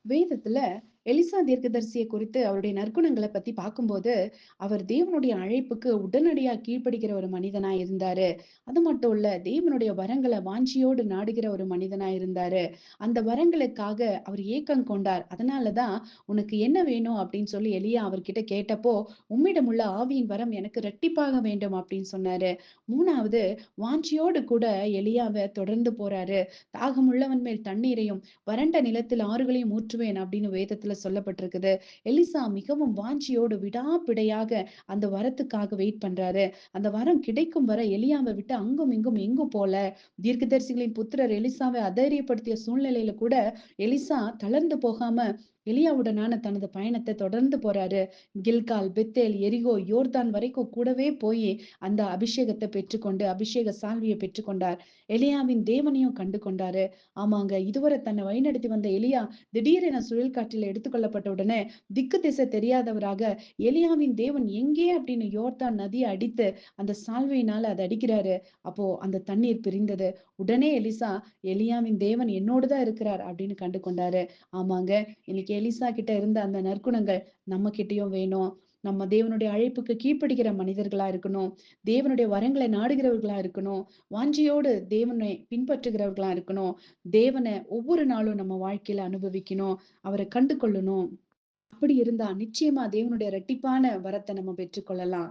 வேதத்துல எலிசா தீர்க்கதரிசியை குறித்து அவருடைய நற்குணங்களை பத்தி பார்க்கும்போது, அவர் தேவனுடைய அழைப்புக்கு உடனடியா கீழ்ப்படிகிற ஒரு மனிதனா இருந்தாரு. அது மட்டும் இல்ல, தேவனுடைய வரங்களை வாஞ்சியோடு நாடுகிற ஒரு மனிதனா இருந்தாரு. அந்த வரங்களுக்காக அவர் ஏக்கம் கொண்டார். அதனாலதான், உனக்கு என்ன வேணும் அப்படின்னு சொல்லி எலியா அவர்கிட்ட கேட்டப்போ, உம்மிடம் உள்ள ஆவியின் வரம் எனக்கு இரட்டிப்பாக வேண்டும் அப்படின்னு சொன்னாரு. 3வது, வாஞ்சியோடு கூட எலியாவை தொடர்ந்து போறாரு. தாகமுள்ளவன் மேல் தண்ணீரையும் வறண்ட நிலத்தில் ஆறுகளையும் ஊற்றுவேன் அப்படின்னு வேதத்துல சொல்லப்பட்டிருக்குது. எலிசா மிகவும் வாஞ்சியோடு விடாப்பிடையாக அந்த வரத்துக்காக வெயிட் பண்றாரு. அந்த வரம் கிடைக்கும் வரை எலியாவை விட்டு அங்கும் இங்கும் எங்கும் போல. தீர்க்கதரிசிகளின் புத்திரர் எலிசாவை அதைரியப்படுத்திய சூழ்நிலையில கூட எலிசா தளர்ந்து போகாம எலியாவுடனான தனது பயணத்தை தொடர்ந்து போறாரு. கில்கால், பெத்தேல், எரிகோ, யோர்தான் வரைக்கும் கூடவே போய் அந்த அபிஷேகத்தை பெற்றுக்கொண்டு அபிஷேக சால்வியை பெற்றுக்கொண்டார். எலியாவின் தேவனையும் கண்டு கொண்டாரு. ஆமாங்க. இதுவரை தன்னை வழிநடத்தி வந்த எலியா திடீரென சுழல் காற்றில் எடுத்துக் கொள்ளப்பட்ட உடனே திக்கு திசை தெரியாதவராக எலியாவின் தேவன் எங்கே அப்படின்னு யோர்தான் நதியை அடித்து அந்த சால்வையினால அதை அடிக்கிறாரு. அப்போ அந்த தண்ணீர் பிரிந்தது. உடனே எலிசா எலியாவின் தேவன் என்னோடுதான் இருக்கிறார் அப்படின்னு கண்டு கொண்டாரு. ஆமாங்க. இன்னைக்கு எலிசா கிட்ட இருந்த அந்த நற்குணங்கள் நம்ம கிட்டயும் வேணும். நம்ம தேவனுடைய அழைப்புக்கு கீழ்ப்படிகிற மனிதர்களா இருக்கணும். தேவனுடைய வரங்களை நாடுகிறவர்களா இருக்கணும். வாஞ்சையோடு தேவனை பின்பற்றுகிறவர்களா இருக்கணும். தேவனை ஒவ்வொரு நாளும் நம்ம வாழ்க்கையில அனுபவிக்கணும். அவரை கண்டு கொள்ளணும். அப்படி இருந்தா நிச்சயமா தேவனுடைய இரட்டிப்பான வரத்தை நம்ம பெற்றுக்கொள்ளலாம்.